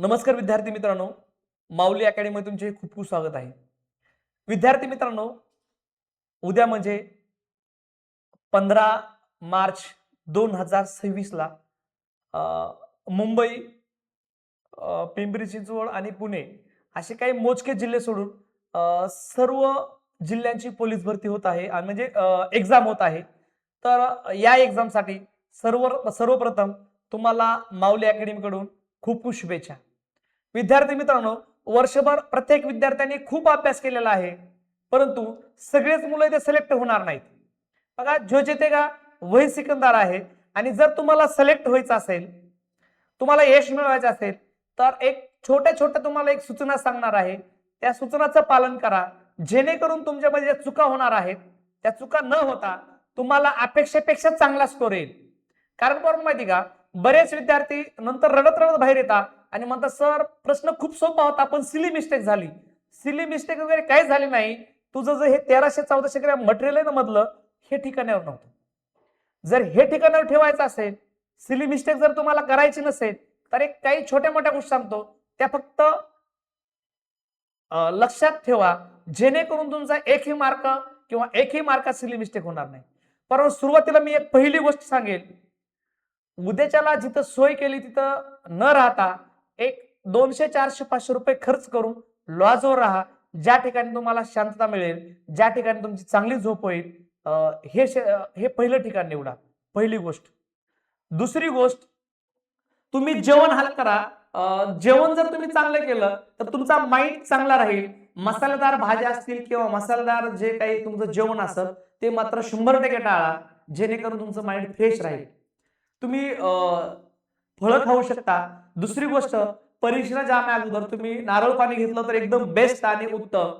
नमस्कार विद्यार्थी मित्रांनो, माऊली अकॅडमीमध्ये तुमचे खूप खूप स्वागत आहे. विद्यार्थी मित्रांनो, उद्या म्हणजे 15 मार्च 2026 ला मुंबई, पिंपरी चिंचवड आणि पुणे असे काही मोजके जिल्हे सोडून सर्व जिल्ह्यांची पोलीस भरती होत आहे आणि म्हणजे एक्झाम होत आहे. तर या एक्झामसाठी सर्वप्रथम तुम्हाला माऊली अकॅडमीकडून खूप खूप शुभेच्छा. विद्यार्थी मित्रांनो, वर्षभर प्रत्येक विद्यार्थ्यांनी खूप अभ्यास केलेला आहे, परंतु सगळेच मुलं इथे सिलेक्ट होणार नाहीत. बघा, जो जिथे का वही सिकंदर आहे आणि जर तुम्हाला सिलेक्ट व्हायचं असेल, तुम्हाला यश मिळवायचं असेल, तर एक छोट्या छोट्या तुम्हाला एक सूचना सांगणार आहे. त्या सूचनाचं पालन करा, जेणेकरून तुमच्यामध्ये ज्या चुका होणार आहेत त्या चुका न होता तुम्हाला अपेक्षेपेक्षा चांगला स्कोर येईल. कारण बरोबर माहिती का, बरेच विद्यार्थी नंतर रडत रडत बाहेर येतात आणि म्हणतात सर प्रश्न खूप सोपा होता पण सिली मिस्टेक झाली. सिली मिस्टेक वगैरे काही झाली नाही. तुझं जे हे 1300-1400 ग्रॅम मटेरियल आहे ना मधलं, हे ठिकाणावर नव्हतं. जर हे ठिकाणावर ठेवायचं असेल, सिली मिस्टेक जर तुम्हाला करायची नसेल, तर एक काही छोट्या मोठ्या गोष्टी सांगतो त्या फक्त लक्षात ठेवा, जेणेकरून तुमचा एकही मार्क किंवा एकही मार्कात सिली मिस्टेक होणार नाही. परंतु सुरुवातीला मी एक पहिली गोष्ट सांगेल, उद्याच्याला जिथं सोय केली तिथं न राहता एक 200, 400, 500 रुपये खर्च करून लॉजवर राहा. ज्या ठिकाणी तुम्हाला शांतता मिळेल, ज्या ठिकाणी तुमची चांगली झोप होईल, हे पहिलं ठिकाण निवडा. पहिली गोष्ट. दुसरी गोष्ट, तुम्ही जेवण हलक करा. जेवण जर तुम्ही चांगलं केलं तर तुमचा माइंड चांगला राहील. मसालेदार भाज्या असतील किंवा मसालेदार जे काही तुमचं जेवण असेल ते मात्र 100% टाळा, जेणेकरून तुमचं माइंड फ्रेश राहील. तुम्ही फळं खाऊ शकता. दुसरी गोष्ट, परीक्षेला जाण्या अगोदर तुम्ही नारळ पाणी घेतलं तर एकदम बेस्ट आणि उत्तम.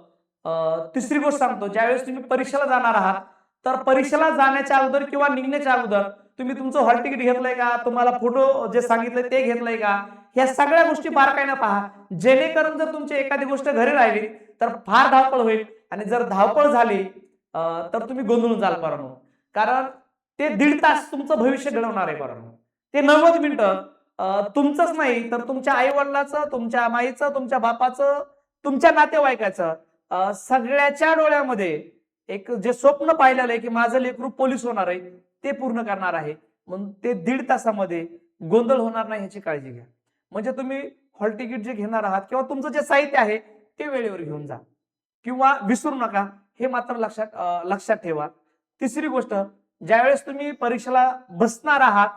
तिसरी गोष्ट सांगतो, ज्यावेळेस तुम्ही परीक्षेला जाणार आहात तर परीक्षेला जाण्याच्या अगोदर किंवा निघण्याच्या अगोदर तुम्ही तुमचं हॉल तिकीट घेतलंय का, तुम्हाला फोटो जे सांगितले ते घेतलंय का, ह्या सगळ्या गोष्टी बारकाईने पहा. जेणेकरून जर तुमची एखादी गोष्ट घरी राहिली तर फार धावपळ होईल आणि जर धावपळ झाली तर तुम्ही गोंधळून जाल बरोबर. कारण ते 1.5 तास तुमचं भविष्य घडवणार आहे बरोबर. ते 90 मिनिटं तुमचंच नाही तर तुमच्या आई वडिलाचं, तुमच्या माईचं, तुमच्या बापाचं, तुमच्या नातेवाईकाचं, सगळ्याच्या डोळ्यामध्ये एक जे स्वप्न पाहिलेलं आहे की माझं लेकरू पोलीस होणार आहे ते पूर्ण करणार आहे. म्हणून ते 1.5 तासामध्ये गोंधळ होणार नाही ह्याची काळजी घ्या. म्हणजे तुम्ही हॉल तिकीट जे घेणार आहात किंवा तुमचं जे साहित्य आहे ते वेळेवर घेऊन जा किंवा विसरू नका, हे मात्र लक्षात ठेवा. तिसरी गोष्ट, ज्यावेळेस तुम्ही परीक्षेला बसणार आहात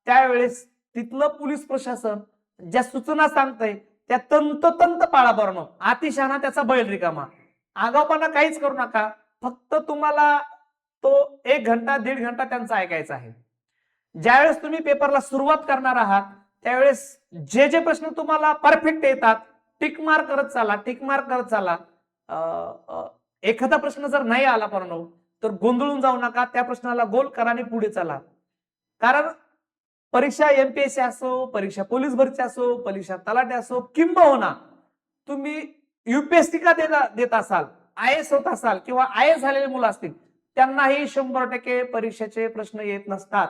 त्यावेळेस तिथलं पोलीस प्रशासन ज्या सूचना सांगतंय त्या तंतोतंत पाळा बरोबर. अतिशहाणा त्याचा बैल रिकामा. आगाऊपणा काहीच करू नका. फक्त तुम्हाला तो 1 घंटा 1.5 घंटा त्यांचा ऐकायचा आहे. ज्यावेळेस तुम्ही पेपरला सुरुवात करणार आहात त्यावेळेस जे जे प्रश्न तुम्हाला परफेक्ट येतात टिक मार्क करत चाला, टिक मार्क करत चाला. एखादा प्रश्न जर नाही आला परंतु तर गोंधळून जाऊ नका, त्या प्रश्नाला गोल करा आणि पुढे चला. कारण परीक्षा एमपीएससी असो, परीक्षा पोलीस भरती असो, परीक्षा तलाठी असो, किंबहुना तुम्ही युपीएससी का देत असाल, आय एस होत असाल किंवा आय एस झालेले मुलं असतील, त्यांनाही 100% परीक्षेचे प्रश्न येत नसतात.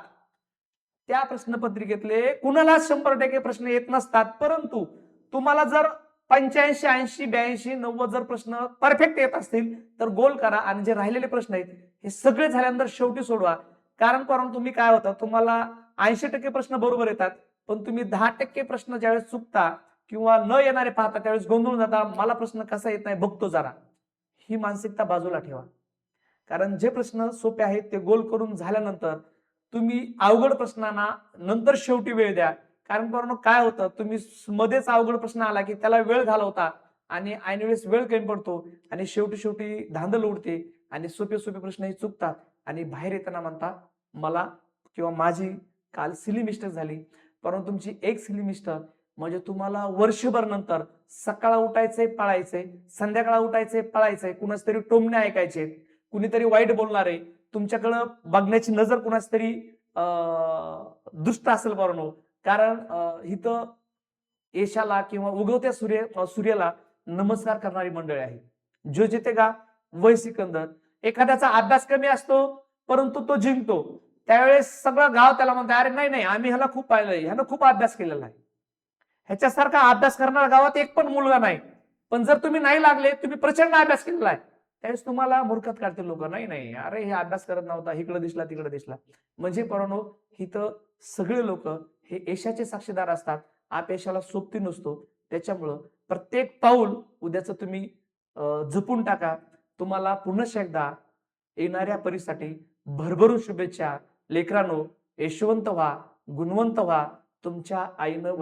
त्या प्रश्नपत्रिकेतले कुणाला 100% प्रश्न येत नसतात. परंतु तुम्हाला जर 85, 80, 82, 90 जर प्रश्न परफेक्ट येत असतील तर गोल करा आणि जे राहिलेले प्रश्न आहेत हे सगळे झाल्यानंतर शेवटी सोडवा. कारण तुम्ही काय होतं, तुम्हाला 80% प्रश्न बरोबर येतात पण तुम्ही 10% प्रश्न ज्यावेळेस चुकता किंवा न येणारे पाहता त्यावेळेस गोंधळून जाता, मला प्रश्न कसा येत नाही बघतो जरा. ही मानसिकता बाजूला ठेवा. कारण जे प्रश्न सोपे आहेत ते गोल करून झाल्यानंतर तुम्ही अवघड प्रश्नांना नंतर शेवटी वेळ द्या. कारण काय होतं, तुम्ही मध्येच अवघड प्रश्न आला की त्याला वेळ घालवता आणि ऐनवेळेस वेळ कमी पडतो आणि शेवटी धांदल उडते आणि सोपे प्रश्नही चुकतात आणि बाहेर येताना म्हणता मला किंवा माझी काल सिली मिस्टेक झाली. परंतु तुमची एक सिली मिस्टेक म्हणजे तुम्हाला वर्षभर नंतर सकाळ उठायचंय पळायचंय, संध्याकाळ उठायचंय पळायचंय, कुणाच तरी टोमणे ऐकायचे, कुणीतरी वाईट बोलणार आहे, तुमच्याकडं बघण्याची नजर कुणाच तरी दुष्ट असेल बरोबर. कारण इथं यशाला किंवा उगवत्या सूर्याला नमस्कार करणारी मंडळी आहे. जो जिथे का वय सिकंदर. एखाद्याचा अभ्यास कमी असतो परंतु तो जिंकतो, त्यावेळेस सगळं गाव त्याला म्हणतं अरे नाही नाही आम्ही ह्याला खूप पाहिलंय, ह्यानं खूप अभ्यास केलेला आहे, ह्याच्यासारखा अभ्यास करणारा गावात एक पण मुलगा नाही. पण जर तुम्ही नाही लागले, तुम्ही प्रचंड अभ्यास केलेला आहे, त्यावेळेस तुम्हाला मूर्खत काढतील लोक. नाही नाही, अरे हे अभ्यास करत नव्हता, इकडे दिसला तिकडे दिसला. म्हणजे पोरांनो, इथं सगळे लोक हे यशाचे साक्षीदार असतात. अपयशाला सोबती नसतो. त्याच्यामुळं प्रत्येक पाऊल उद्याचं तुम्ही जपून टाका. तुम्हाला पुन्हा एकदा येणाऱ्या परीक्षेसाठी भरभरून शुभेच्छा. लेकरांनो, यशवंत व्हा, गुणवंत व्हा. तुमच्या आईनं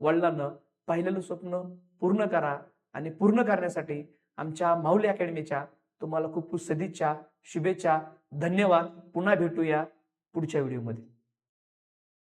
वडिलांनं पाहिलेलं स्वप्न पूर्ण करा आणि पूर्ण करण्यासाठी आमच्या माऊली अकॅडमीच्या तुम्हाला खूप खूप सदिच्छा, शुभेच्छा. धन्यवाद. पुन्हा भेटूया पुढच्या व्हिडिओमध्ये.